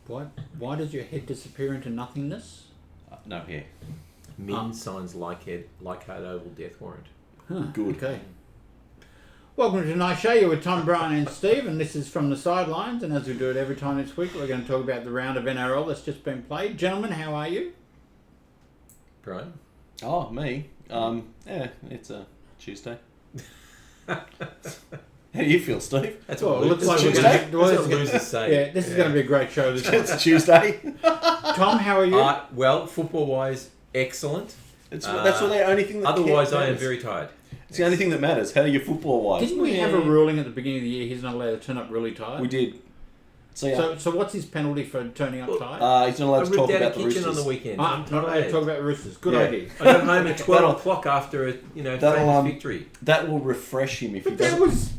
Why does your head disappear into nothingness? No hair. Min signs Leichhardt Oval death warrant. Huh, Good. Okay. Welcome to tonight's show. You're with Tom, Brian and Steve, and this is From the Sidelines. And as we do it every time this week, we're going to talk about the round of NRL that's just been played. Gentlemen, how are you? Brian? Oh, me? Yeah, it's a Tuesday. How do you feel, Steve? That's Well, what it looks losers like we're say. going to... That's what losers say. Yeah, this is going to be a great show this It's time. Tuesday. Tom, how are you? Well, football-wise, excellent. That's the only thing that Otherwise, I am matters. very tired. It's the only thing that matters. How are you football-wise? Didn't we have a ruling at the beginning of the year he's not allowed to turn up really tired? We did. So, yeah. So what's his penalty for turning up tired? He's not allowed I to ripped talk out about a the kitchen Roosters. on the weekend. Not allowed to talk about Roosters. Good Yeah. idea. I got home at 12 That'll- o'clock after a famous that'll, victory. That will refresh him if he But that doesn't. was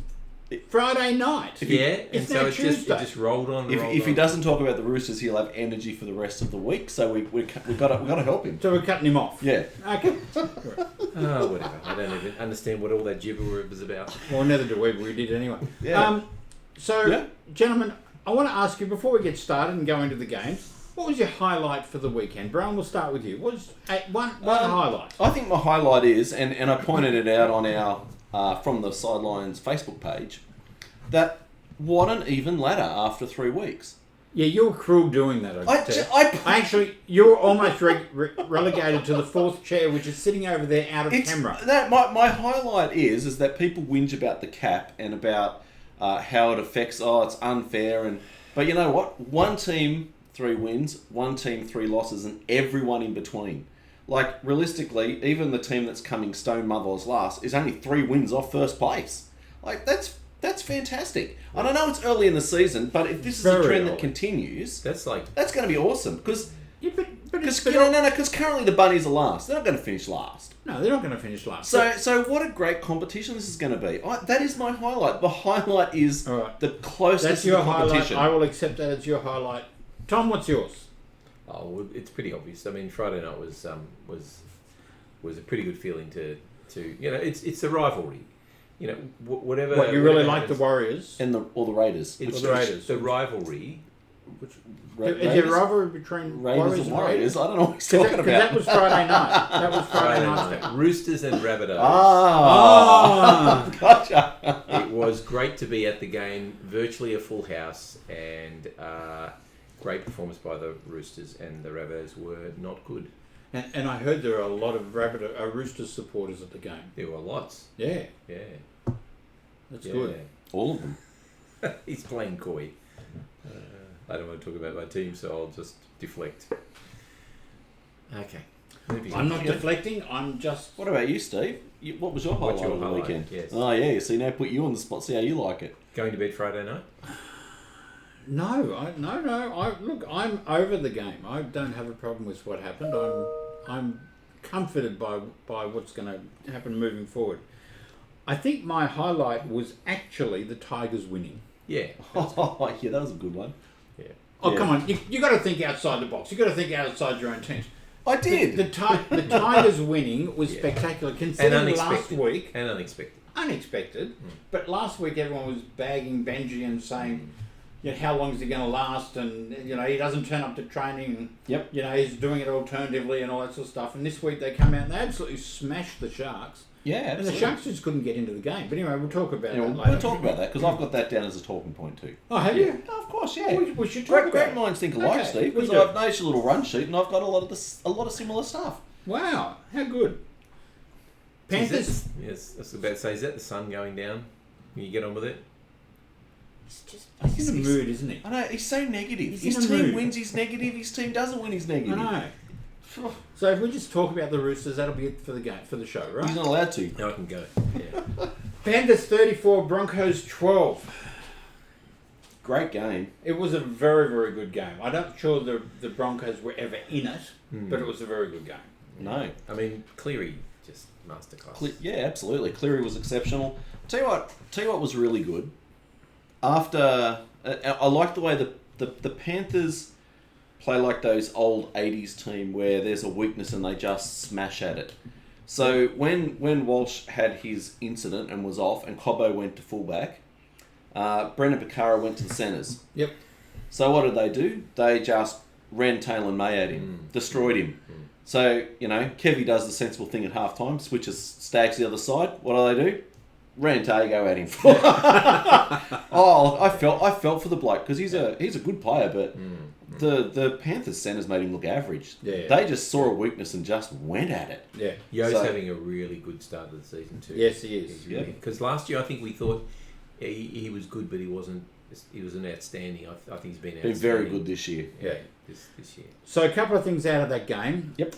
Friday night. Yeah, and It's so now it Tuesday. just rolled on. If he doesn't talk about the Roosters, he'll have energy for the rest of the week. So we got to help him. So we're cutting him off. Yeah. Okay. Oh, whatever. I don't even understand what all that gibber was about. Well, neither do we, but we did anyway. Yeah. Gentlemen, I want to ask you, before we get started and go into the games, what was your highlight for the weekend? Brian, we'll start with you. What was one highlight? I think my highlight is, and I pointed it out on our From the Sidelines Facebook page, that what an even ladder after 3 weeks. Yeah, you were cruel doing that. I Actually, you were almost relegated to the fourth chair, which is sitting over there out of camera. My highlight is that people whinge about the cap and about how it affects. Oh, it's unfair, but you know what? One team 3 wins, one team 3 losses, and everyone in between. Like realistically, even the team that's coming stone motherless last is only 3 wins off first place. Like that's fantastic. I don't know it's early in the season, but if this is a trend that continues, that's going to be awesome because. Yeah, Because currently the Bunnies are last. They're not going to finish last. No, they're not going to finish last. So what a great competition this is going to be. That is my highlight. The highlight is the closeness That's your of the competition. highlight. I will accept that as your highlight. Tom, what's yours? Oh, well, it's pretty obvious. I mean, Friday night was a pretty good feeling to it's a rivalry. You know, whatever. What, you really whatever like the Warriors? And the Raiders. It's the Raiders. The rivalry. Is there a rivalry between Raiders and Warriors? I don't know what he's talking about. That was Friday night. That was Friday night. Roosters and Rabbitohs. Gotcha. It was great to be at the game. Virtually a full house, and great performance by the Roosters, and the Rabbitohs were not good. And I heard there are a lot of Roosters supporters at the game. There were lots. Yeah. Yeah. That's good. All of them. He's playing coy. I don't want to talk about my team, so I'll just deflect. Okay. I'm not deflecting, I'm just... What about you, Steve? What was your highlight of the weekend? Yes. Oh, yeah. So now put you on the spot. See how you like it. Going to bed Friday night? No. Look, I'm over the game. I don't have a problem with what happened. I'm comforted by what's going to happen moving forward. I think my highlight was actually the Tigers winning. Yeah. Oh, yeah, that was a good one. Yeah. Oh, come on. You got to think outside the box. You got to think outside your own teams. I did. The Tigers winning was spectacular, considering last week. And unexpected. Unexpected. But last week everyone was bagging Benji and saying, how long is he going to last? And, he doesn't turn up to training. Yep. He's doing it alternatively and all that sort of stuff. And this week they come out and they absolutely smashed the Sharks. Yeah, absolutely. And the Sharks just couldn't get into the game. But anyway, we'll talk about that later. We'll talk about that because I've got that down as a talking point too. Oh, have you? Oh, of course, yeah. We should talk about Great it. minds think alike, Okay, Steve. Because I've noticed your little run sheet and I've got a lot of similar stuff. Wow, how good. Panthers. Yes, I was about to say, is that the sun going down? Can you get on with it? He's in a mood, isn't he? I know, he's so negative. He's His in a team mood. wins, he's negative. His team doesn't win, he's negative. I know. So if we just talk about the Roosters, that'll be it for the game, for the show, right? He's not allowed to. Now I can go. Yeah. Panthers 34, Broncos 12. Great game. It was a very, very good game. I'm not sure the Broncos were ever in it, but it was a very good game. No. I mean, Cleary, just masterclass. Yeah, absolutely. Cleary was exceptional. Tell you what was really good. After I like the way the Panthers play like those old 80s team where there's a weakness and they just smash at it. So when Walsh had his incident and was off and Cobbo went to fullback, Brendan Parra went to the centres. Yep. So what did they do? They just ran tail and May at him, destroyed him. So, Kevy does the sensible thing at halftime, switches Stags to the other side. What do? Ran Tago at him. I felt for the bloke because he's a good player, but the Panthers centres made him look average. Yeah. They just saw a weakness and just went at it. Yeah. Yo's having a really good start of the season too. Yes, he is. Because last year I think we thought he was good, but he wasn't. He was an outstanding. I think he's been outstanding. Been very good this year. Yeah, this year. So a couple of things out of that game. Yep.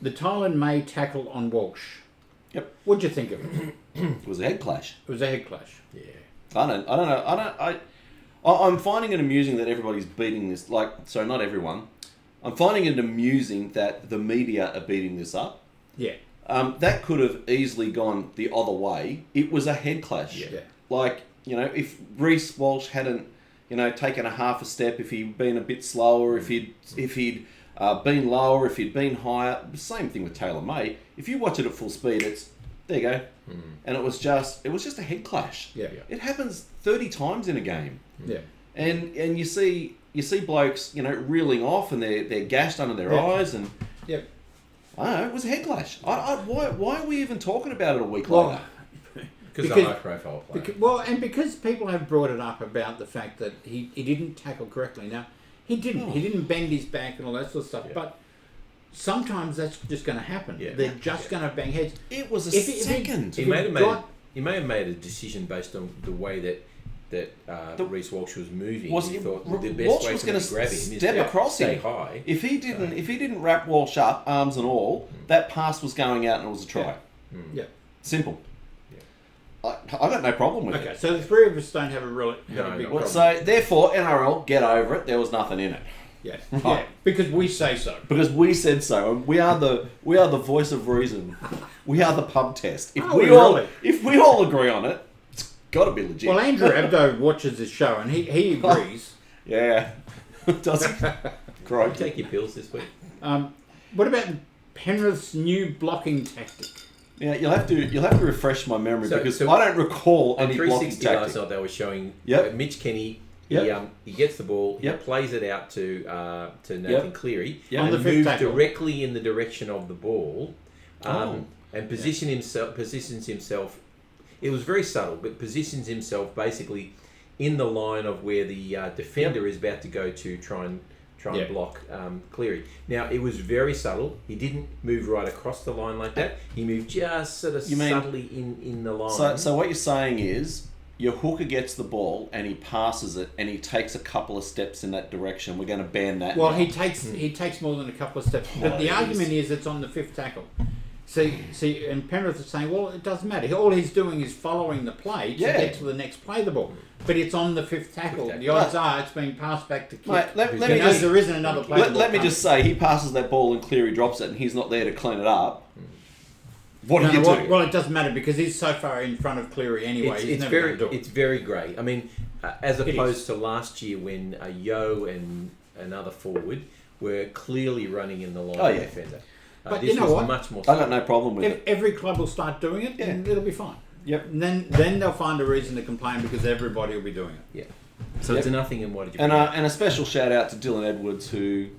The Tylen May tackle on Walsh. Yep. What'd you think of it? It was a head clash. It was a head clash. Yeah. I don't know. I'm finding it amusing that everybody's beating this. Not everyone. I'm finding it amusing that the media are beating this up. Yeah. That could have easily gone the other way. It was a head clash. Yeah. If Reece Walsh hadn't, taken a half a step, if he'd been a bit slower, if he'd been lower, if he'd been higher, same thing with Taylor May. If you watch it at full speed, there you go. And it was just a head clash. Yeah. It happens 30 times in a game. Yeah. And you see blokes, reeling off and they're gashed under their eyes and Yep. I don't know, it was a head clash. Why are we even talking about it a week Well, later? Because they're high profile player. And because people have brought it up about the fact that he didn't tackle correctly. Now, he didn't. He didn't bend his back and all that sort of stuff. Yeah. But sometimes that's just going to happen. Yeah. They're just going to bang heads. It was a If second. He may have made a decision based on the way that Reece Walsh was moving. He thought the best Walsh way was for going him to to grab him is step to across stay him. high. If he didn't wrap Walsh up, arms and all, that pass was going out and it was a try. Yeah. Simple. I got no problem with it. Okay, so the three of us don't have a really No, have a big no. problem. So therefore, NRL, get over it. There was nothing in it. Yeah. Right. Yeah. Because we say so. Because we said so, and we are the voice of reason. We are the pub test. If we all agree on it, it's got to be legit. Well, Andrew Abdo watches this show and he agrees. Yeah, does he? Great. Take your pills this week. What about Penrith's new blocking tactic? Yeah, you'll have to refresh my memory because So I don't recall on any blocking 360 last tactic. night they were showing Yep. Mitch Kenny. Yep. He gets the ball. Yep. He plays it out to Nathan Yep. Cleary. Yep. On And the fifth moves tackle. directly in the direction of the ball. Oh. And positions himself. It was very subtle, but positions himself basically in the line of where the defender is about to go to try and Yep. block Cleary. Now it was very subtle. He didn't move right across the line like that. He moved just sort of subtly in the line. So what you're saying is your hooker gets the ball and he passes it and he takes a couple of steps in that direction. We're going to ban that. Well, now. he takes more than a couple of steps. But the argument is it's on the fifth tackle. See, and Penrith is saying, well, it doesn't matter. All he's doing is following the play to get to the next play the ball. But it's on the fifth tackle. The odds are it's being passed back to Kick. Mate, let me because there isn't another play. let me just say, he passes that ball and Cleary drops it and he's not there to clean it up. What do you do? Well, it doesn't matter because he's so far in front of Cleary anyway. He's never going to do it. It's very grey. I mean, as opposed to last year when Yo and another forward were clearly running in the line of the defender. But this you know was what? much more. I got no problem with it. Every club will start doing it, and it'll be fine. Yep. And then they'll find a reason to complain because everybody will be doing it. Yeah. So it's a nothing. And what did you? And a special shout out to Dylan Edwards, who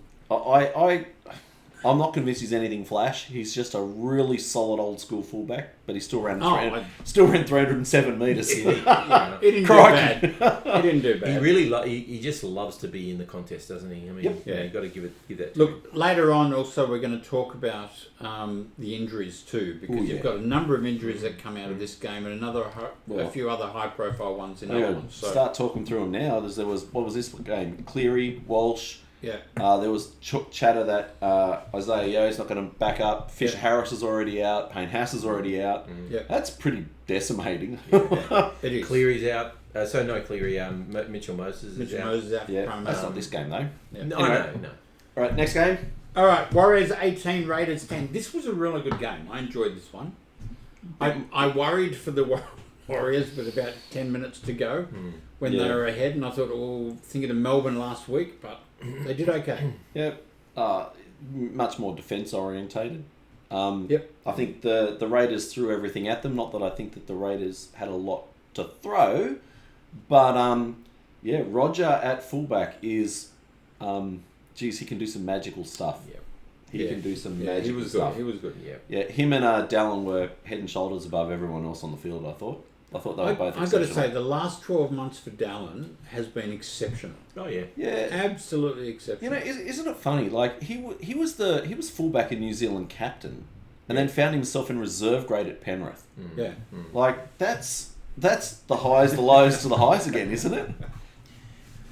I'm not convinced he's anything flash. He's just a really solid old school fullback, but he still ran 307 metres. He didn't do bad. He didn't do bad. He really he just loves to be in the contest, doesn't he? I mean, you've got to give that. To him. Look, later on also we're going to talk about the injuries too, because you've got a number of injuries that come out of this game and a few other high profile ones in other ones. So start talking through them now. What was this game? Cleary, Walsh. Yeah. There was chatter that Isaiah Yo's not going to back up. Fisher Harris is already out. Payne Haas is already out. Yeah. That's pretty decimating. It is. Cleary's out. No, Cleary. Mitchell Moses is out. Moses out. Yeah, that's not this game though. Yeah. No, Anyway. no. All right, next game. All right, Warriors 18, Raiders 10. This was a really good game. I enjoyed this one. I worried for the Warriors with about 10 minutes to go when they were ahead, and I thought, thinking of Melbourne last week, but they did okay. Yep. Much more defence orientated. Yep. I think the Raiders threw everything at them. Not that I think that the Raiders had a lot to throw, but Yeah, Roger at fullback is, he can do some magical stuff. Yeah. He can do some magical stuff. He was good. Yeah. Yeah, him and Dallin were head and shoulders above everyone else on the field, I thought. I thought they were both I've got exceptional. to say, the last 12 months for Dallin has been exceptional. Oh yeah. Yeah. Absolutely exceptional. You know, isn't it funny? Like, he was fullback and New Zealand captain, and then found himself in reserve grade at Penrith. Yeah. Like, that's the highs, the lows to the highs again, isn't it?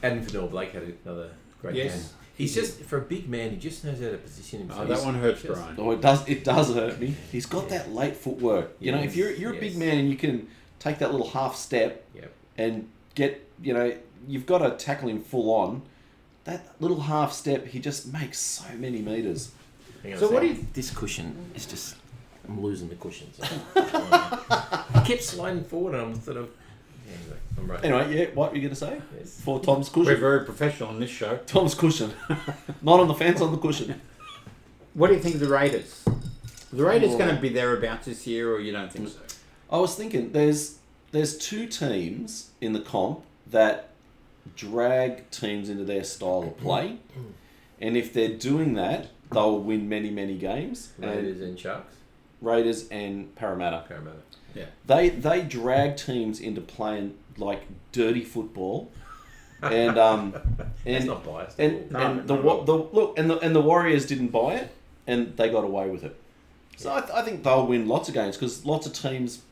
And Vanilla Blake had another great game. He's just, for a big man, he just knows how to position himself. Oh, that one hurts, Brian. Oh, it does hurt me. He's got that late footwork. You know, if you're a big man and you can take that little half step and get, you've got to tackle him full on. That little half step, he just makes so many metres. So what do you... This cushion is just... I'm losing the cushions. I kept sliding forward and I'm sort of... Anyway, I'm right. Anyway, what were you going to say? Yes. For Tom's cushion. We're very professional on this show. Tom's cushion. Not on the fence, on the cushion. What do you think of the Raiders? Are the Raiders going to be thereabouts this year, or you don't think so? I was thinking, there's two teams in the comp that drag teams into their style of play. And if they're doing that, they'll win many, many games. Raiders and Sharks? Raiders and Parramatta. Yeah. They drag teams into playing like dirty football, and That's not biased. And the Warriors didn't buy it, and they got away with it. So I think they'll win lots of games because lots of teams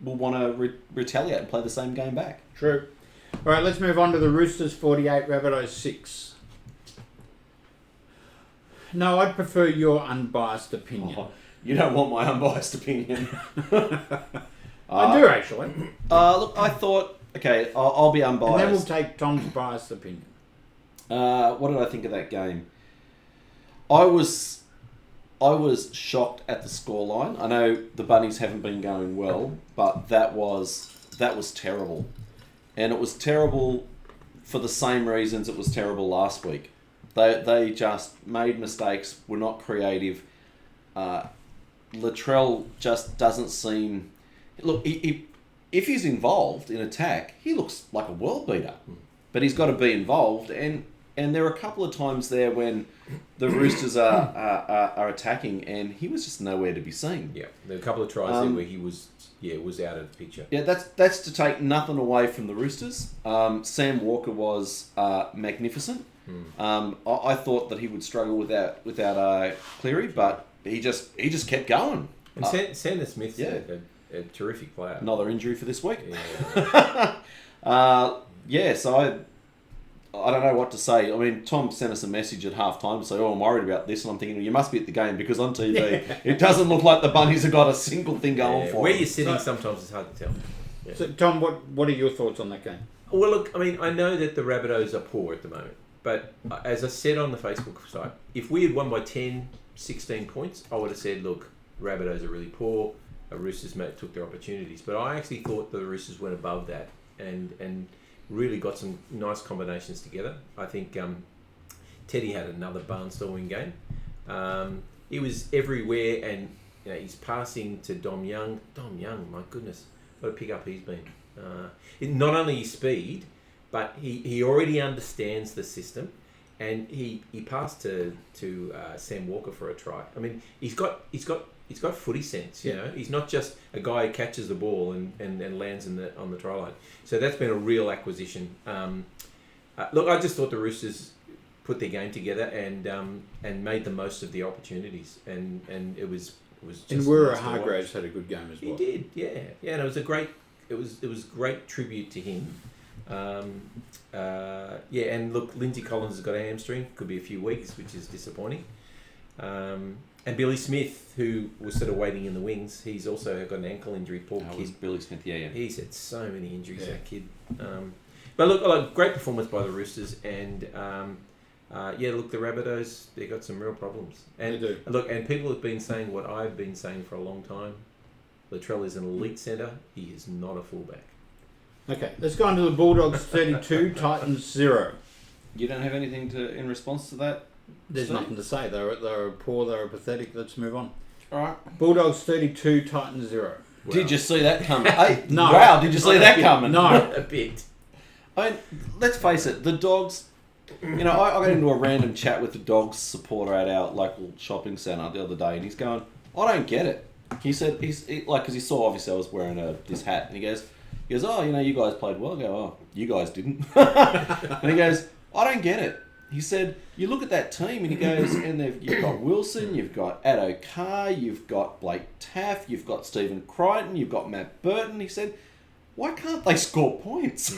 will want to retaliate and play the same game back. True. All right, let's move on to the Roosters 48, Rabbitohs 6. No, I'd prefer your unbiased opinion. Oh, you don't want my unbiased opinion. I do, actually. Look, I thought, okay, I'll be unbiased. And then we'll take Tom's biased opinion. What did I think of that game? I was shocked at the scoreline. I know the Bunnies haven't been going well, but that was terrible. And it was terrible for the same reasons it was terrible last week. They just made mistakes, were not creative. Latrell just doesn't seem... Look, if he's involved in attack, he looks like a world beater. But he's got to be involved, and there are a couple of times there when the Roosters are attacking, and he was just nowhere to be seen. Yeah, there were a couple of tries there where he was out of the picture. Yeah, that's to take nothing away from the Roosters. Sam Walker was magnificent. I thought that he would struggle without Cleary, but he just kept going. And Sanders Smith's a terrific player. Another injury for this week. Yeah. So I don't know what to say. I mean, Tom sent us a message at half-time to say, I'm worried about this. And I'm thinking, well, you must be at the game because on TV, it doesn't look like the Bunnies have got a single thing going for Where them. you're sitting sometimes it's hard to tell. Yeah. So, Tom, what are your thoughts on that game? Well, look, I mean, I know that the Rabbitohs are poor at the moment. But as I said on the Facebook site, if we had won by 10, 16 points, I would have said, look, Rabbitohs are really poor. Roosters took their opportunities. But I actually thought the Roosters went above that and really got some nice combinations together. I think Teddy had another barnstorming game. He was everywhere, and he's passing to Dom Young. Dom Young, my goodness, what a pick-up he's been. Not only his speed, but he already understands the system, and he passed to Sam Walker for a try. I mean, he's got footy sense. You know, he's not just a guy who catches the ball and lands on the try line. So that's been a real acquisition. Look, I just thought the Roosters put their game together and made the most of the opportunities, and it was just. And Wura Hargraves had a good game as well. He did, yeah, and it was great tribute to him. And look, Lindsay Collins has got a hamstring, could be a few weeks, which is disappointing. And Billy Smith, who was sort of waiting in the wings, he's also got an ankle injury. Poor kid. Was Billy Smith, yeah. He's had so many injuries, that kid. But look, great performance by the Roosters, and look, the Rabbitohs, they got some real problems. And they do. Look, and people have been saying what I've been saying for a long time. Latrell is an elite centre. He is not a fullback. Okay, let's go on to the Bulldogs 32, Titans 0. You don't have anything in response to that? There's Steve? nothing to say. They were poor, they were pathetic. Let's move on. All right. Bulldogs 32, Titans 0. Wow. Did you see that coming? Hey, No. Wow, did you see that coming? No. A bit. I mean, let's face it, the Dogs. You know, I got into a random chat with the Dogs supporter at our local shopping centre the other day, and he's going, "I don't get it." He said, because he saw obviously I was wearing this hat, and he goes, "Oh, you know, you guys played well." I go, "Oh, you guys didn't." And he goes, "I don't get it." He said, "You look at that team," and he goes, "and you've got Wilson, you've got Addo Carr, you've got Blake Taff, you've got Stephen Crichton, you've got Matt Burton." He said, "Why can't they score points?"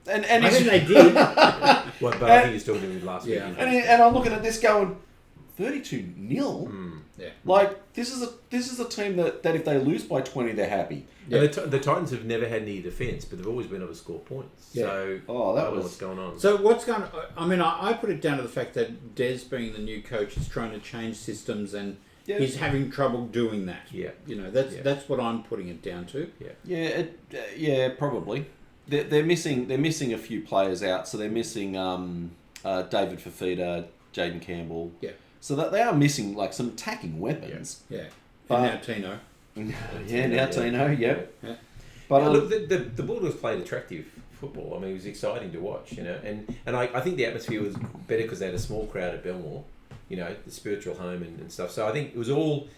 And I think they did. Well, but I think he's talking to me last week. And I'm looking at this going, 32-0. Yeah. Like this is a team that if they lose by 20, they're happy. Yeah. And the Titans have never had any defence, but they've always been able to score points. Yeah. So that I don't know was what's going on. So what's going on? I mean, I put it down to the fact that Des, being the new coach, is trying to change systems, and he's having trouble doing that. Yeah. You know, that's what I'm putting it down to. Yeah, probably. They're missing a few players out, so they're missing David Fafita, Jaden Campbell. Yeah. So that they are missing like some attacking weapons. Yeah. And now Tino. Tino. Yeah. But look, the Bulldogs played attractive football. I mean, it was exciting to watch, you know, and I think the atmosphere was better because they had a small crowd at Belmore, you know, the spiritual home and stuff. So I think it was all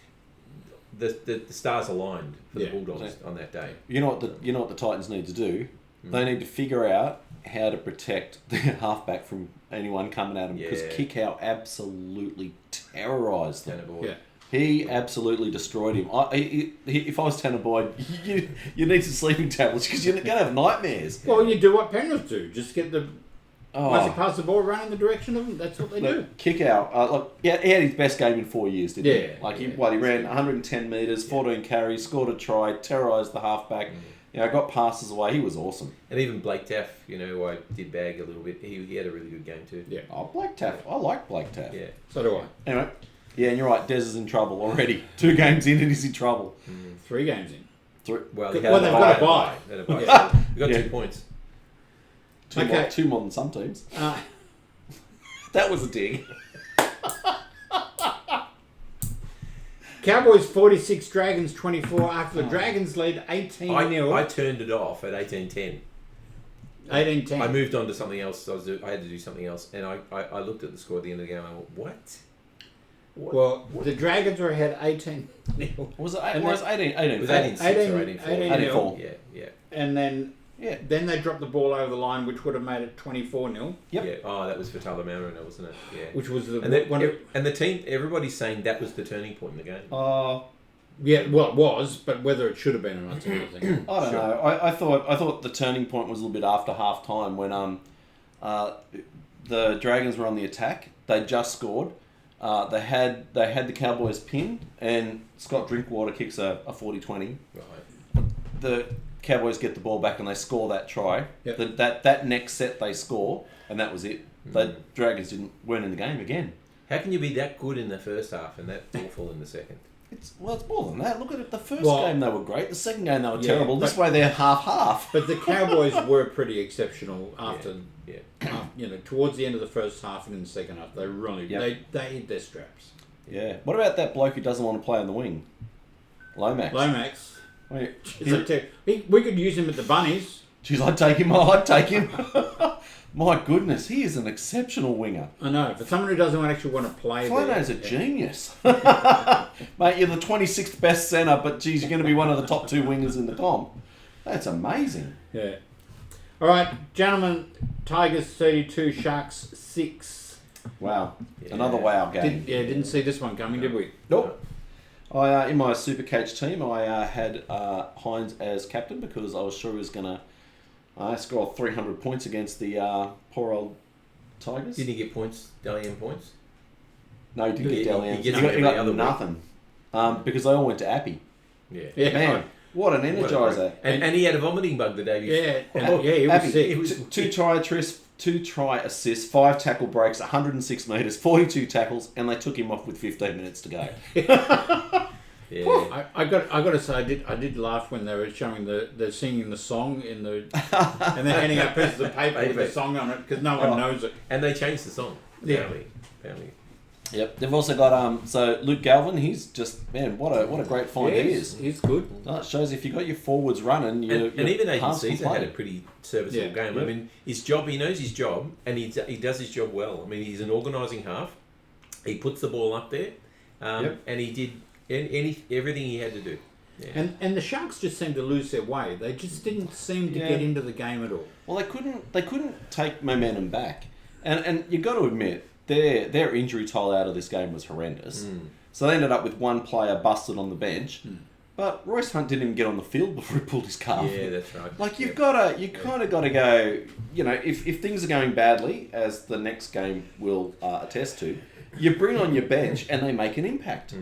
the stars aligned for the Bulldogs on that day. You know what the Titans need to do? They need to figure out how to protect their halfback from anyone coming at them, because Kickout absolutely terrorised them. Yeah. He absolutely destroyed him. If I was Tanner Boyd, you need some sleeping tablets because you're going to have nightmares. Well, you do what Penrith do. Just get once you pass the ball, run in the direction of them. That's what they do. Kickout. He had his best game in 4 years, didn't he? Yeah. He ran 110 metres, 14 carries, scored a try, terrorised the halfback. You know, got passes away. He was awesome. And even Blake Taff, you know, who I did bag a little bit, he had a really good game too. Yeah. Oh, Blake Taff. I like Blake Taff. Yeah. So do I. Anyway. Yeah, and you're right. Des is in trouble already. 2 games in and he's in trouble. 3 games in. Well, they've got a bye. They've got 2 points. Two more than some teams. That was a dig. Cowboys 46, Dragons 24. After the Dragons lead 18-0. I turned it off at 18-10. 18-10. I moved on to something else. I had to do something else, and I looked at the score at the end of the game. I went, what? Well, the Dragons were ahead 18-0. Was it 18? It was 18-6 or 18-4. Yeah. And then they dropped the ball over the line, which would have made it 24-0. Yep. Yeah. Oh, that was for Talamara, wasn't it? Yeah. Which was the and the team. Everybody's saying that was the turning point in the game. Yeah, well, it was, but whether it should have been or not, I think. I don't know. I thought the turning point was a little bit after half time when the Dragons were on the attack. They just scored. They had the Cowboys pinned, and Scott Drinkwater kicks a 40-20. Right. The Cowboys get the ball back and they score that try. Yep. That next set they score, and that was it. The Dragons weren't in the game again. How can you be that good in the first half and that awful in the second? It's more than that. Look at it. The first game they were great. The second game they were terrible. This way they're half. But the Cowboys were pretty exceptional after, towards the end of the first half and in the second half. They really they hit their straps. Yeah. What about that bloke who doesn't want to play on the wing? Lomax. Wait, we could use him at the Bunnies. Jeez, I'd take him. My goodness, he is an exceptional winger. I know. For someone who doesn't actually want to play Flano's a genius. Mate, you're the 26th best centre, but geez, you're going to be one of the top 2 wingers in the comp. That's amazing. Yeah. All right, gentlemen, Tigers 32, Sharks 6. Wow. Yeah. Another wow game. Didn't see this one coming, did we? Nope. I in my Supercoach team, I had Hines as captain because I was sure he was going to score 300 points against the poor old Tigers. Didn't he get points, Dalian points? No, he didn't get Dalian. He got nothing. Because they all went to Appy. Yeah. Man, what an energizer. And he had a vomiting bug the day before. He was sick. It was 2 try assists, 5 tackle breaks, 106 metres, 42 tackles, and they took him off with 15 minutes to go. Yeah. I got to say I did laugh when they were showing they're singing the song and they're handing out pieces of paper with the song on it because no one knows it. And they changed the song. Apparently. Yep. They've also got so Luke Galvin. He's just what a great find he is. He's good. That shows if you got your forwards running, and even Agent Caesar Caesar had a pretty serviceable game. Yep. I mean, his job, he knows his job, and he does his job well. I mean, he's an organising half. He puts the ball up there, and he did everything he had to do. Yeah. And the Sharks just seemed to lose their way. They just didn't seem to get into the game at all. Well, they couldn't take momentum back, and you got to admit their injury toll out of this game was horrendous. So they ended up with one player busted on the bench. But Royce Hunt didn't even get on the field before he pulled his calf. Yeah, that's right. Like you kind of got to go. You know, if things are going badly, as the next game will attest to, you bring on your bench and they make an impact.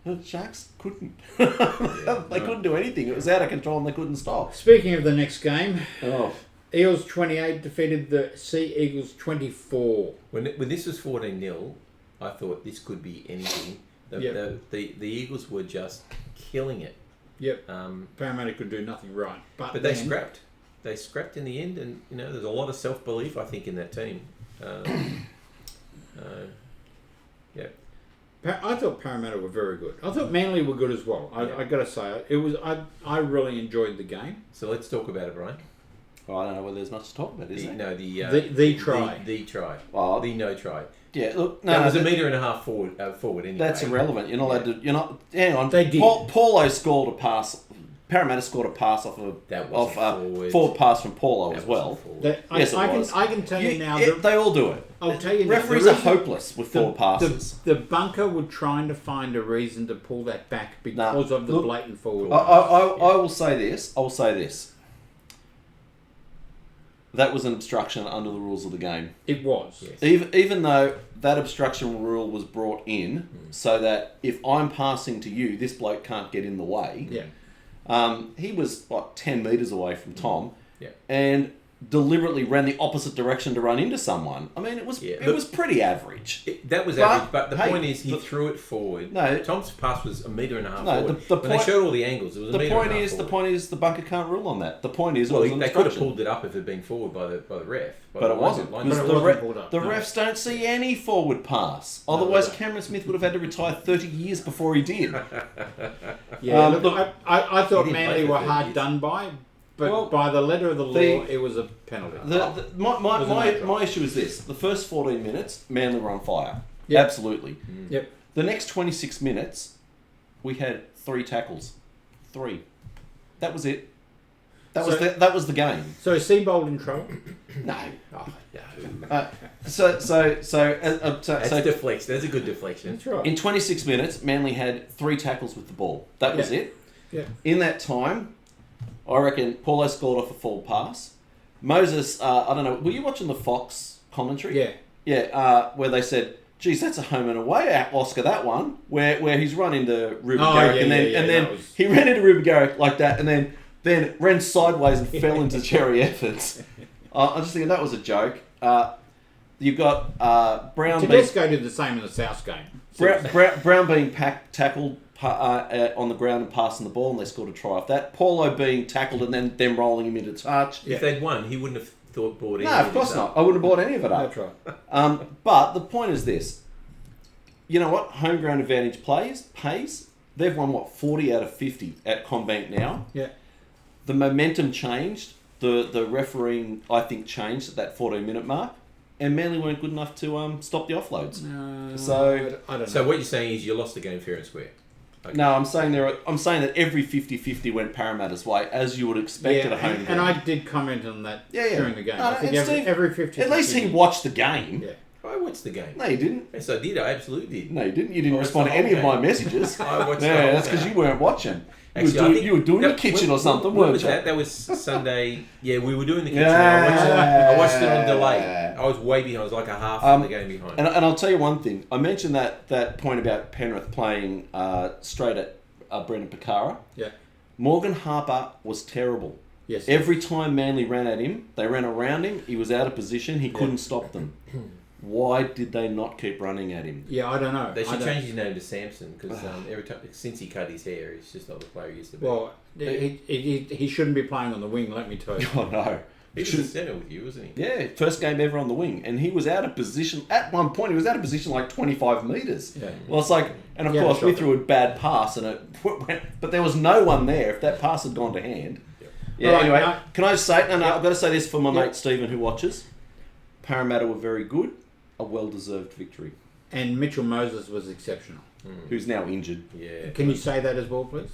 The Sharks couldn't. They couldn't do anything. It was out of control and they couldn't stop. Speaking of the next game, Oh, Eels 28 defeated the Sea Eagles 24. When this was 14-0, I thought this could be anything. The Eagles were just killing it. Yep. Parramatta could do nothing right, but they scrapped. They scrapped in the end, and there's a lot of self-belief, I think, in that team. Yeah. I thought Parramatta were very good. I thought Manly were good as well. I got to say, I really enjoyed the game. So let's talk about it, Brian. well, I don't know whether there's much to talk about, is there? No, the try. The try. Oh, The no try. yeah. Look, That was a metre and a half forward anyway. That's irrelevant. You're not allowed to. You're not. Hang on. They did. Paulo scored a pass. Parramatta scored a pass off forward pass from Paulo as well. Yes, it was. I can tell you now. They all do it. I'll tell you now. Referees are hopeless with forward passes. The bunker were trying to find a reason to pull that back because of the blatant forward. I will say this. That was an obstruction under the rules of the game. It was. Yes. Even though that obstruction rule was brought in so that if I'm passing to you, this bloke can't get in the way. Yeah. He was 10 metres away from Tom, Yeah. and deliberately ran the opposite direction to run into someone. I mean, it was pretty average. That was average, but the point is he threw it forward. No, Tom's pass was a metre and a half no, forward. They showed all the angles. It was a metre and a half forward. The point is the bunker can't rule on that. The point is, well, it was they could have pulled it up if it had been forward by the ref. But it wasn't. The refs don't see any forward pass. Otherwise, Cameron Smith would have had to retire 30 years before he did. Yeah, I thought Manly were hard done by, but by the letter of the law, it was a penalty. My issue is this. The first 14 minutes, Manly were on fire. Yep. Absolutely. Yep. The next 26 minutes, we had 3 tackles. 3. That was it. That was the game. So is Seabold in trouble? No. Oh, no. So deflection. That's a good deflection. That's right. in 26 minutes, Manly had 3 tackles with the ball. That was it. Yeah. In that time, I reckon Paulo scored off a forward pass. Moses, I don't know, were you watching the Fox commentary? Yeah. Yeah, where they said, geez, that's a home and away at Oscar, that one, where he's run into Ruben Garrick, and then he ran into Ruben Garrick like that, and then ran sideways and fell into Cherry Evans. I'm just thinking that was a joke. You've got Brown. Tedesco did the same in the South game. Brown being tackled on the ground and passing the ball, and they scored a try off that. Paulo being tackled and then them rolling him into touch. If they'd won, he wouldn't have bought any. No, of course not. I wouldn't have bought any of it up. That's right. But the point is this. You know what? Home ground advantage pays. They've won 40 out of 50 at CommBank now. Yeah. The momentum changed. The refereeing, I think, changed at that 14-minute mark, and Manly weren't good enough to stop the offloads. I don't know. So what you're saying is you lost the game fair and square. Okay. No, I'm saying that every 50-50 went Parramatta's way, as you would expect at a home game. And I did comment on that during the game. I think Steve, every 50. At least he watched the game. Yeah. I watched the game. No, you didn't. Yes, I did. I absolutely did. No, you didn't. You didn't respond to any of my messages. I watched Yeah, that's because you weren't watching. Actually, you were doing the kitchen or something, what weren't was you? that? That was Sunday. Yeah, we were doing the kitchen. Yeah. I watched it on delay. I was way behind. I was like a half of the game behind. And I'll tell you one thing. I mentioned that point about Penrith playing straight at Brendan Parra. Yeah. Morgan Harper was terrible. Yes. Every time Manly ran at him, they ran around him. He was out of position. He couldn't stop them. Why did they not keep running at him? Yeah, I don't know. They should change his name to Samson because every time since he cut his hair, he's just not the player he used to be. Well, he shouldn't be playing on the wing. Let me tell you. Oh no. He was a centre with you, wasn't he? Yeah, first game ever on the wing, and he was out of position. At one point, he was out of position like 25 metres. Yeah. Well, it's like, and of Yeah, course, we shot threw a bad pass, and it went, but there was no one there. If that pass had gone to hand. Yeah. Right, Anyway, now- can I just say? No, Yeah. I've got to say this for my Yeah. mate Stephen who watches. Parramatta were very good, a well-deserved victory. And Mitchell Moses was exceptional. Who's now injured? Yeah. Can you say that as well, please?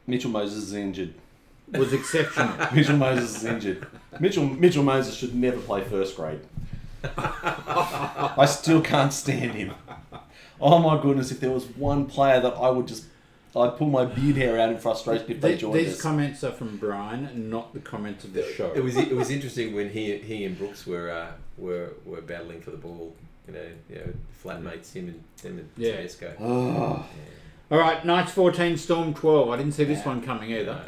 Mitchell Moses is injured. Was exceptional. Mitchell Moses is injured. Mitchell Moses should never play first grade. I still can't stand him. Oh my goodness! If there was one player that I'd pull my beard hair out in frustration if they joined These us. comments are from Brian, not the comments of the show. It was interesting when he and Brooks were battling for the ball. You know, flatmates him and Yeah. Tedesco. Oh. All right, Knights 14, Storm 12. I didn't see this one coming either. No.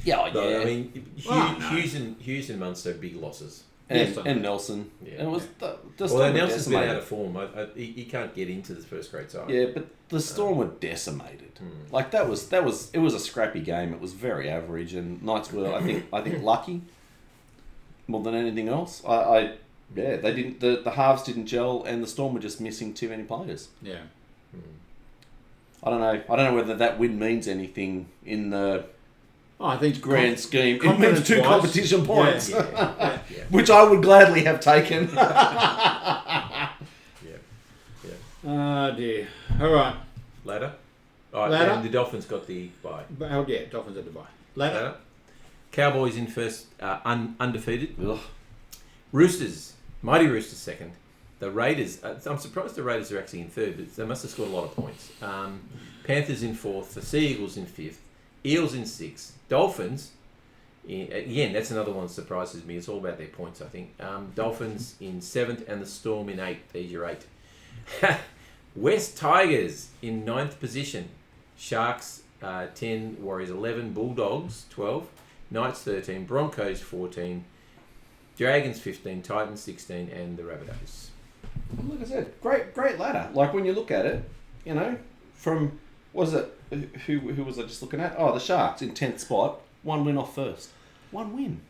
Yeah, But, yeah. I mean, Well, no. Hughes and Munster are big losses. Yes, and Nelson. Yeah. And it was the Well, Storm were Nelson's been out decimated. of form. He can't get into the first grade side. Yeah, but the Storm were decimated. Like that was it was a scrappy game. It was very average, and Knights were I think lucky more than anything else. They didn't the halves didn't gel, and the Storm were just missing too many players. Yeah. I don't know whether that win means anything in the Oh, I think grand scheme. It means confidence 2 wise, competition points, Yeah. which I would gladly have taken. Oh, dear. All right. Ladder. All right, Ladder. and the Dolphins got the bye. Oh, yeah, Dolphins at Dubai. Later. Ladder. Cowboys in first, undefeated. Ugh. Roosters, mighty Roosters second. The Raiders, I'm surprised the Raiders are actually in third, but they must have scored a lot of points. Panthers in fourth, the Sea Eagles in fifth, Eels in sixth, Dolphins, again, that's another one that surprises me. It's all about their points, I think. Dolphins in seventh and the Storm in eighth. There's your eight. West Tigers in ninth position. Sharks 10, Warriors 11, Bulldogs 12, Knights 13, Broncos 14, Dragons 15, Titans 16, and the Rabbitohs. Like I said, great ladder. Like when you look at it, you know, from was it who was I just looking at? Oh, the Sharks in 10th spot, 1 win off first, 1 win.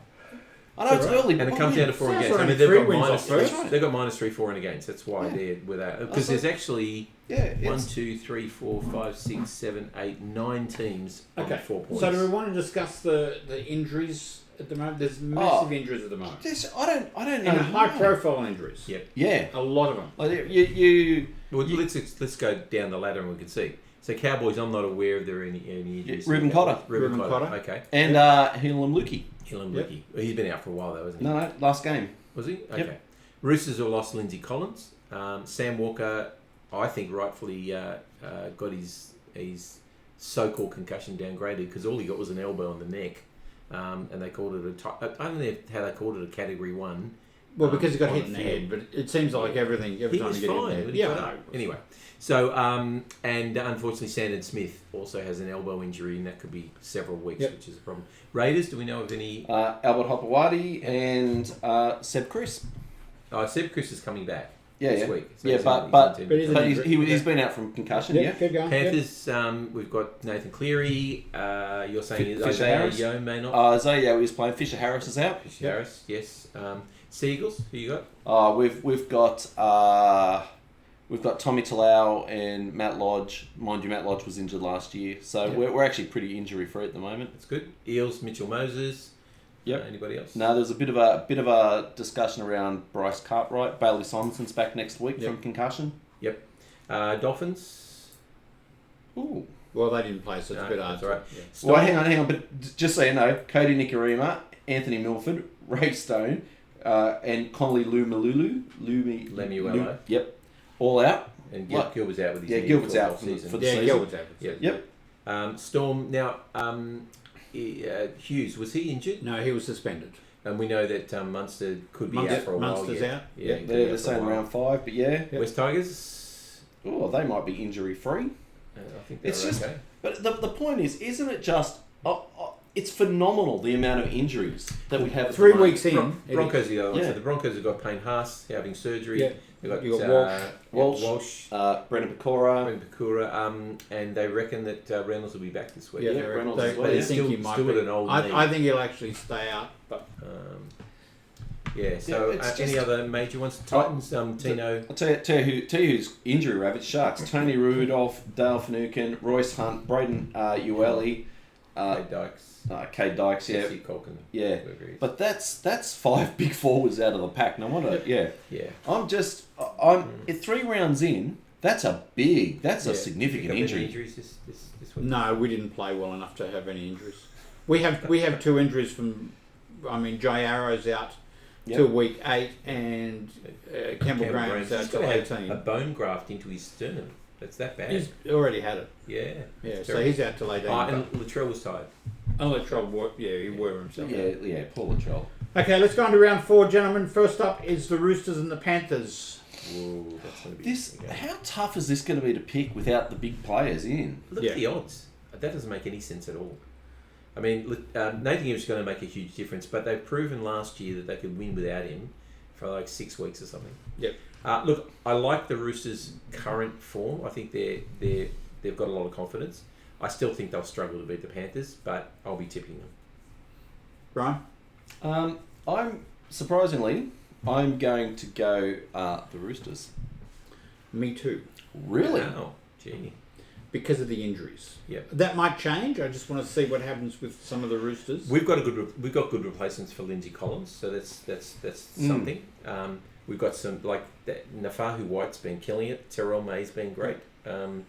I know it's right. early, And but it comes down to 4 Sounds against. I like mean, they've 3 got wins minus. off first. That's right. They've got minus 3, 4 in against. That's why Yeah. they're without. That's Because there's like- actually Yeah, 1, it's 2, 3, 4, 5, 6, 7, 8, 9 teams on Okay. 4 points. So do we want to discuss the injuries at the moment? There's massive injuries at the moment. I don't know. And why. high-profile injuries. Yep. Yeah, A lot of them. like you Well, let's go down the ladder and we can see. So Cowboys, I'm not aware if there are any injuries. Reuben Cotter. Reuben Reuben Cotter. Cotter. Okay. and Hilam Lukey. Hillen Yep. Wiki. He's been out for a while though, hasn't he? No, last game. Was he? Okay. Roosters have lost Lindsay Collins. Sam Walker, I think rightfully got his so-called concussion downgraded because all he got was an elbow on the neck, and they called it I don't know how they called it a Category 1. Well, because he got on hit in the head, but it seems like every He time was you get hit in fine. the when head. he Yeah, got I up. know. Anyway, so and unfortunately, Sandon Smith also has an elbow injury, and that could be several weeks, Yep. which is a problem. Raiders, do we know of any? Albert Hopewadi and Seb Chris. Seb Chris is coming back Yeah, this yeah. week. So Yeah, he's but- in- but- he's in- But he's But injured. he's been out from concussion. Yeah, Yeah. keep going. Panthers, we've got Nathan Cleary. You're saying Fisher Isaiah Harris? Yeo may not. Isaiah is playing. Fisher Harris is out. Fisher Harris, yes. Seagulls, who you got? We've got Tommy Talau and Matt Lodge. Mind you, Matt Lodge was injured last year, so Yep. we're actually pretty injury free at the moment. That's good. Eels, Mitchell Moses. Yep. Anybody else? No, there's a bit of a discussion around Bryce Cartwright. Bailey Simonson's back next week Yep. from concussion. Dolphins. Ooh. Well, they didn't play, so it's No, a bit that's hard. all right. Yeah. Well, hang on, but just so you know, Cody Nikarima, Anthony Milford, Ray Stone, and Connolly Lemuelo. Yep, all out. And What? Gilbert's out with his Yeah, knee Gilbert's for out the for the- season. for the Yeah, season. Gilbert's out. Yep. Yep. Storm. Now, Hughes, was he injured? No, he was suspended. And we know that Munster could be out for a while. Munster's yeah. out. Yeah, Yeah, he could be out they're for a saying while. round 5, but yeah. Yep. West Tigers. Oh, they might be injury free. I think they're It's just- okay. But the point is, isn't it just? It's phenomenal the amount of injuries that we have. At 3 the moment. weeks in. Broncos are the other one. Yeah. So the Broncos have got Payne Haas having surgery. Yeah. They've got, You got Walsh, Brendan Pecora. Ben Pecora, and they reckon that Reynolds will be back this week. Yeah, Yeah, Reynolds as well, they yeah. think he Still might with be. an old knee. I think he'll actually stay out, but Yeah. So it's any just- other major ones? Titans. Tino. I'll tell you who's injury rabbit. Sharks. Tony Rudolph, Dale Finucane, Royce Hunt, Braden Ueli, Cade Dykes. Cade Dykes. Yeah, Jesse Colkin. yeah. whoever he is. But that's 5 big forwards out of the pack. No wonder. Yeah. Yeah. I'm 3 rounds in. That's a significant Pick up any injury. injuries this week? No, we didn't play well enough to have any injuries. We have 2 injuries from. I mean, Jay Arrow's out till week 8, and Campbell Graham's out He's till got to have 18. a bone graft into his sternum. That's that bad. He's already had it. Yeah. Yeah, It's so terrible. he's out till 18. And Latrell was tired. He wore himself. Yeah, Paul Latrell. Okay, let's go on to round 4, gentlemen. First up is the Roosters and the Panthers. Whoa, that's going to be This, okay. how tough is this going to be to pick without the big players in? Look at the odds. That doesn't make any sense at all. I mean, Nathan Gibbs is going to make a huge difference, but they've proven last year that they could win without him for like 6 weeks or something. Yep. Look, I like the Roosters' current form. I think they've got a lot of confidence. I still think they'll struggle to beat the Panthers, but I'll be tipping them. Brian? I'm going to go the Roosters. Me too. Really? Wow. Gee. Because of the injuries. Yep. That might change. I just want to see what happens with some of the Roosters. We've got good replacements for Lindsay Collins, so that's something. We've got some like Nafahu White's been killing it. Terrell May's been great. And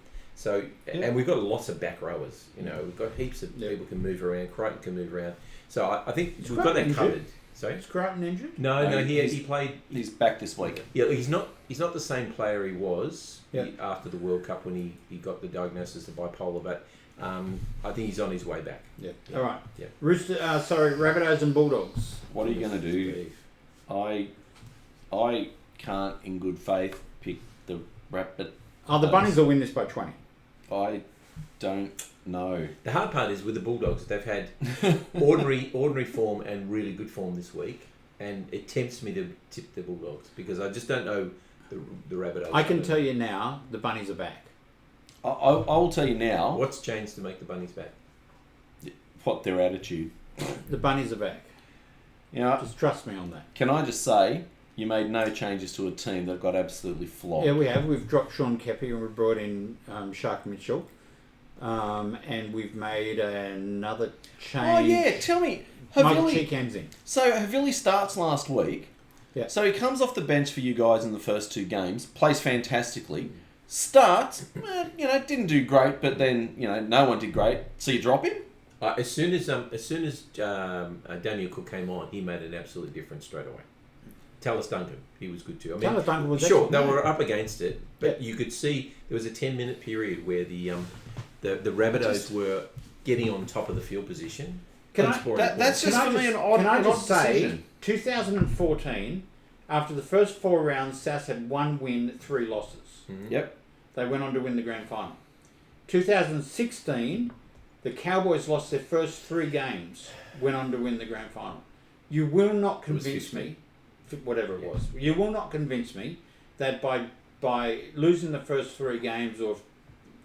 we've got lots of back rowers. You know, we've got heaps of people can move around. Crichton can move around. So I think we've got that covered. Sorry, Is Crichton injured? no, he played. He's back this week. Yeah, he's not the same player he was Yeah. after the World Cup when he got the diagnosis of bipolar, but I think he's on his way back. Yeah. Yeah. All right. Yeah. Rabbitohs and Bulldogs. What are you going to do? Steve. I can't, in good faith, pick the Rabbit. Oh, the Bunnies will win this by 20. I don't know. The hard part is with the Bulldogs, they've had ordinary form and really good form this week, and it tempts me to tip the Bulldogs because I just don't know the Rabbitohs. I can tell you now, the Bunnies are back. I'll tell you now What's changed to make the Bunnies back? what their attitude. The Bunnies are back. You know, Just trust me on that. can I just say, you made no changes to a team that got absolutely flogged. Yeah, we have. We've dropped Sean Kepi and we've brought in Shark Mitchell. And we've made another change. Oh yeah, tell me, Michael Havili. Cheekham's in. So Havili starts last week. Yeah. So he comes off the bench for you guys in the first 2 games, plays fantastically, starts, didn't do great, but then no one did great. So you drop him. As soon as Daniel Cook came on, he made an absolute difference straight away. Tallis Duncan, he was good too. I mean, Tallis Duncan was sure excellent, they yeah. were up against it, but you could see there was a 10-minute period where the Rabbitohs were getting on top of the field position. That's just for me an odd Can I just say, decision. 2014, after the first 4 rounds, SAS had 1 win, 3 losses. Mm-hmm. Yep. They went on to win the grand final. 2016, the Cowboys lost their first 3 games, went on to win the grand final. You will not convince me, whatever it was, you will not convince me that by losing the first 3 games or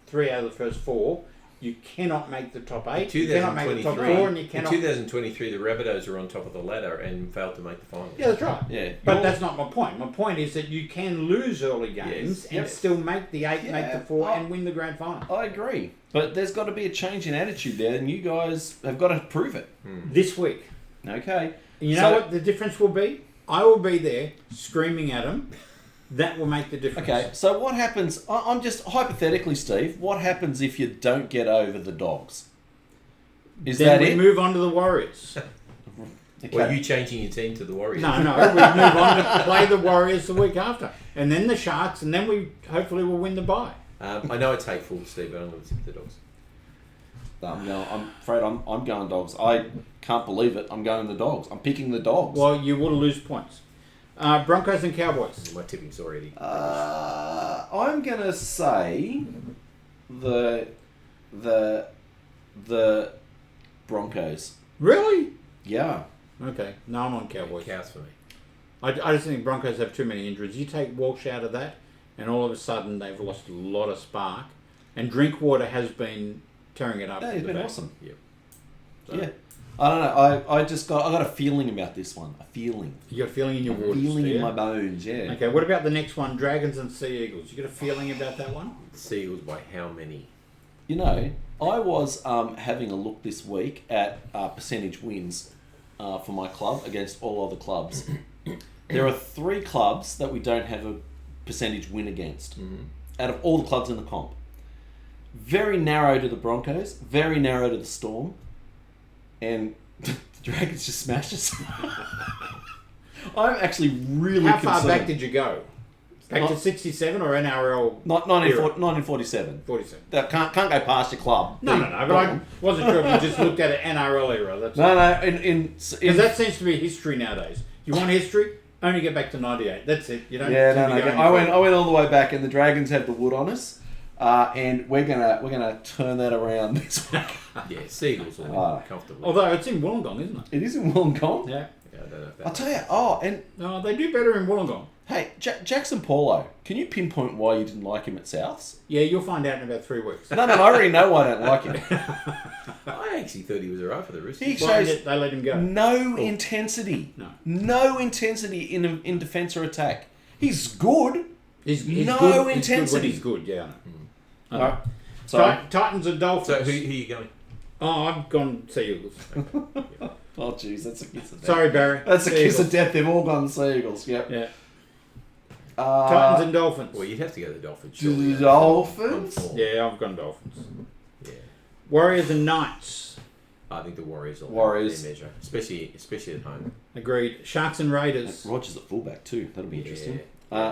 3 out of the first 4, you cannot make the top 8, you cannot make the top 4, and you cannot... In 2023, the Rabbitohs were on top of the ladder and failed to make the final. Yeah, that's right. Yeah. But that's not my point. My point is that you can lose early games and still make the 8, make the 4, and win the grand final. I agree. But there's got to be a change in attitude there, and you guys have got to prove it. This week. Okay. And you know what the difference will be? I will be there screaming at them. That will make the difference. Okay, so what happens... I'm just... Hypothetically, Steve, what happens if you don't get over the Dogs? Is Then that we it? move on to the Warriors. Okay. Well, you changing your team to the Warriors? No, we move on to play the Warriors the week after. And then the Sharks, and then we hopefully will win the bye. I know it's hateful, Steve, but I'm going to tip the Dogs. No, I'm afraid I'm going Dogs. I can't believe it. I'm going the Dogs. I'm picking the Dogs. Well, you will lose points. Broncos and Cowboys. My tipping's already... I'm going to say the Broncos. Really? Yeah. Okay. No, I'm on Cowboys. Cows for me. I just think Broncos have too many injuries. You take Walsh out of that, and all of a sudden they've lost a lot of spark. And Drinkwater has been tearing it up. Yeah, from he's the been back. awesome. Yep. So, Yeah. I don't know. I got a feeling about this one. A feeling. You got a feeling in your waters, Feeling do you? in my bones. Yeah. Okay, what about the next one? Dragons and Sea Eagles. You got a feeling about that one? Seagulls by how many? You know, I was having a look this week at percentage wins for my club against all other clubs. There are 3 clubs that we don't have a percentage win against out of all the clubs in the comp. Very narrow to the Broncos, very narrow to the Storm, and the Dragons just smashed us. I'm actually really How concerned. far back did you go? Back to 67 or NRL? Not 1947. 47. That can't go past your club. No, but I wasn't sure if you just looked at an NRL era. That's Because that seems to be history nowadays. You want history? Only get back to 98. That's it. You don't. Yeah, seem to no. go any I went further. all the way back, and the Dragons have the wood on us, and we're gonna turn that around this week. Yeah, Seagulls will win comfortably. Although it's in Wollongong, isn't it? It is in Wollongong. Yeah. Yeah, I don't know if I'll that. tell you. Oh, and No, they do better in Wollongong. hey, Jackson Paulo, can you pinpoint why you didn't like him at Souths? Yeah, you'll find out in about 3 weeks. No, I already know why I don't like him. I actually thought he was alright for the Roosters. He Why shows did they let him go? no intensity. No intensity in defence or attack. He's good. He's No good. intensity. He's good, yeah. I know. Alright. Sorry. Titans and Dolphins. So who are you going? Oh, I've gone Seagulls. Oh, jeez, that's a kiss of death. Sorry, Barry. That's a kiss Seagulls. of death. They've all gone Seagulls. Yep. Yeah. Titans and Dolphins. Well, you'd have to go to the Dolphins. surely. Dolphins? On form. Yeah, I've gone Dolphins. Yeah. Warriors and Knights. I think the Warriors will Warriors. have their measure, especially at home. Agreed. Sharks and Raiders. Rogers at fullback too. That'll be Yeah. interesting.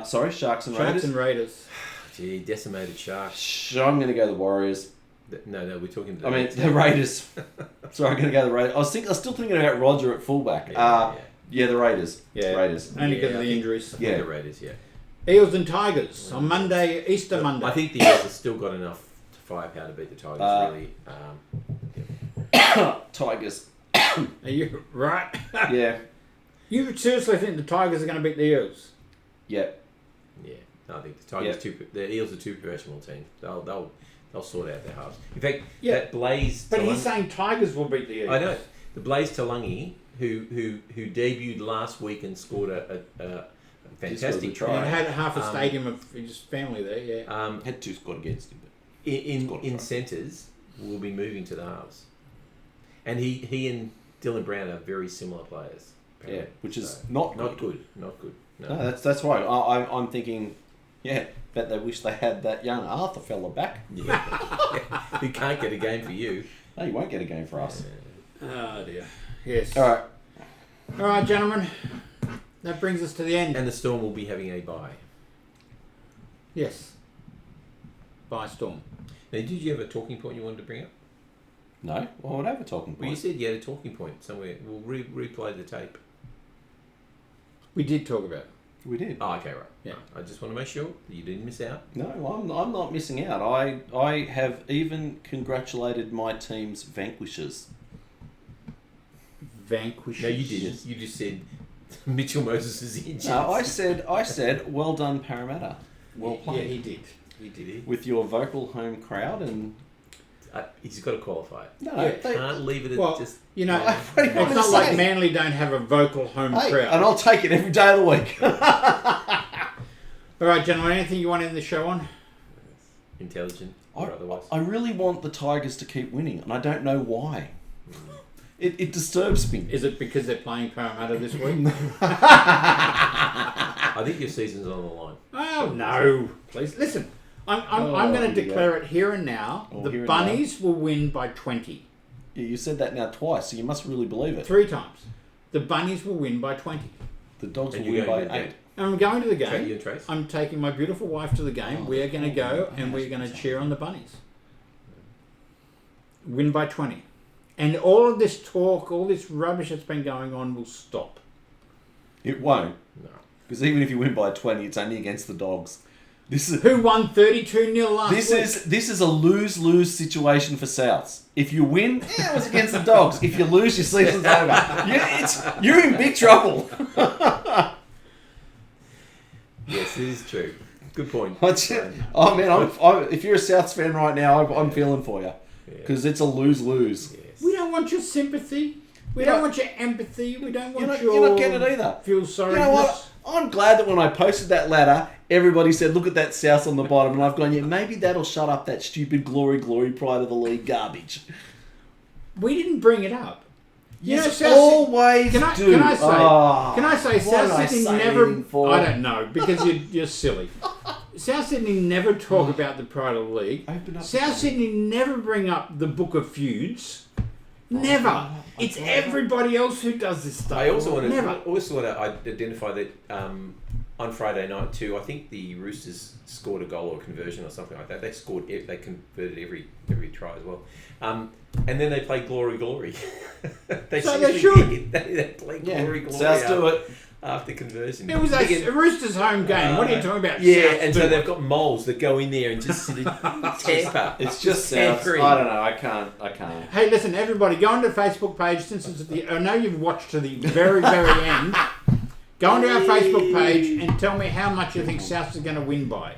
Sorry, Sharks and Sharks Raiders. and Raiders. Gee, decimated Sharks. I'm going to go the Warriors. No, we're talking. I mean the Raiders. Sorry, I'm going to go the Raiders. I was still thinking about Roger at fullback. Yeah, the Raiders. Yeah. Raiders. Only Yeah, because of I the think- injuries. Yeah, Yeah. the Raiders. Yeah. Eels and Tigers on Monday, Easter Monday. I think the Eels have still got enough firepower to beat the Tigers. Really. Tigers. Are you right? Yeah. You seriously think the Tigers are going to beat the Eels? Yeah. Yeah. No, I think the Tigers the Eels are too professional team. They'll sort out their halves. In fact, that Blaze. But he's saying Tigers will beat the Eels. I know the Blaze Talangi, who debuted last week and scored a fantastic try. And try. had half a stadium of his family there. Yeah. Had 2 scored against him. But In centres will be moving to the halves, and he and Dylan Brown are very similar players. yeah, apparently. which is So, not good. Not good. No. No, that's right. I'm thinking, bet they wish they had that young Arthur fella back. Yeah. Who can't get a game for you? No, you won't get a game for us. Oh dear. Yes. All All right, gentlemen. That brings us to the end. And the Storm will be having a bye. Yes. By Storm. Now, did you have a talking point you wanted to bring up? No, well, I would have a talking Well, you point. said you had a talking point somewhere. We'll replay the tape. We did talk about it. We did. Oh, okay, right. Yeah. I just want to make sure that you didn't miss out. No, I'm not missing out. I have even congratulated my team's vanquishers. Vanquish. No, you didn't. You just said Mitchell Moses is injured. No, I said, well done, Parramatta. Well Yeah, played. he did. He did it. With your vocal home crowd and... He's got to qualify it. No, Yeah, they, Can't leave it at Well, just... you know, What do you want it's me to not like say? Manly don't have a vocal home hey, crowd. and I'll take it every day of the week. All right, gentlemen. Anything you want to end the show on? Intelligent or otherwise. I really want the Tigers to keep winning, and I don't know why. It disturbs me. Is it because they're playing Parramatta this week? I think your season's on the line. Oh no! Please listen. I'm going to declare it here and now. Oh, The here and Bunnies will win by 20. Yeah, you said that now twice, so you must really believe it. 3 times. The Bunnies will win by 20. The Dogs And will you're win by going to the 8. game. And I'm going to the You game. and Trace? I'm taking my beautiful wife to the game. We are going to go and we're going to cheer on the Bunnies. Win by 20. And all of this talk, all this rubbish that's been going on will stop. It won't, No. because even if you win by 20, it's only against the Dogs. This is Who won 32-0 last week? this is a lose-lose situation for Souths. If you win, it was against the Dogs. If you lose, your season's over. You're in big trouble. Yes, it is true. Good point. Oh man, if you're a Souths fan right now, I'm feeling for you because it's a lose-lose. Yes. We don't want your sympathy. We don't want your empathy. We don't want you're not getting it either. Feel sorry. You know what? I'm glad that when I posted that ladder, everybody said, look at that South on the bottom. And I've gone, yeah, maybe that'll shut up that stupid glory pride of the league garbage. We didn't bring it up. Yes, always do. Can I say South Sydney never... I don't know, because you're silly. South Sydney never talk about the pride of the league. South Sydney never bring up the Book of Feuds. Never. It's everybody else who does this stuff. I also want to identify that on Friday night too. I think the Roosters scored a goal or a conversion or something like that. They converted every try as well. And then they play glory. They should. They play glory. South do it. After conversion. It was a Roosters home game. What are you talking about? Yeah, South and so they've got moles that go in there and just sort of tamper. It's just South. I don't know. I can't. Hey, listen, everybody, go onto the Facebook page. Since it's I know you've watched to the very, very end. Go onto our Facebook page and tell me how much you think Souths are going to win by.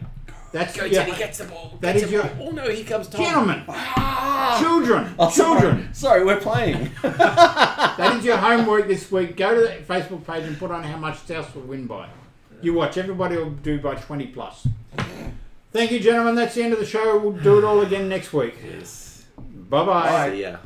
That's Teddy gets the ball. That is your... Oh no, here comes Tom. Gentlemen. Children. Sorry, we're playing. That is your homework this week. Go to the Facebook page and put on how much Souths will win by. You watch. Everybody will do by 20 plus. Thank you, gentlemen. That's the end of the show. We'll do it all again next week. Yes. Bye-bye. See ya.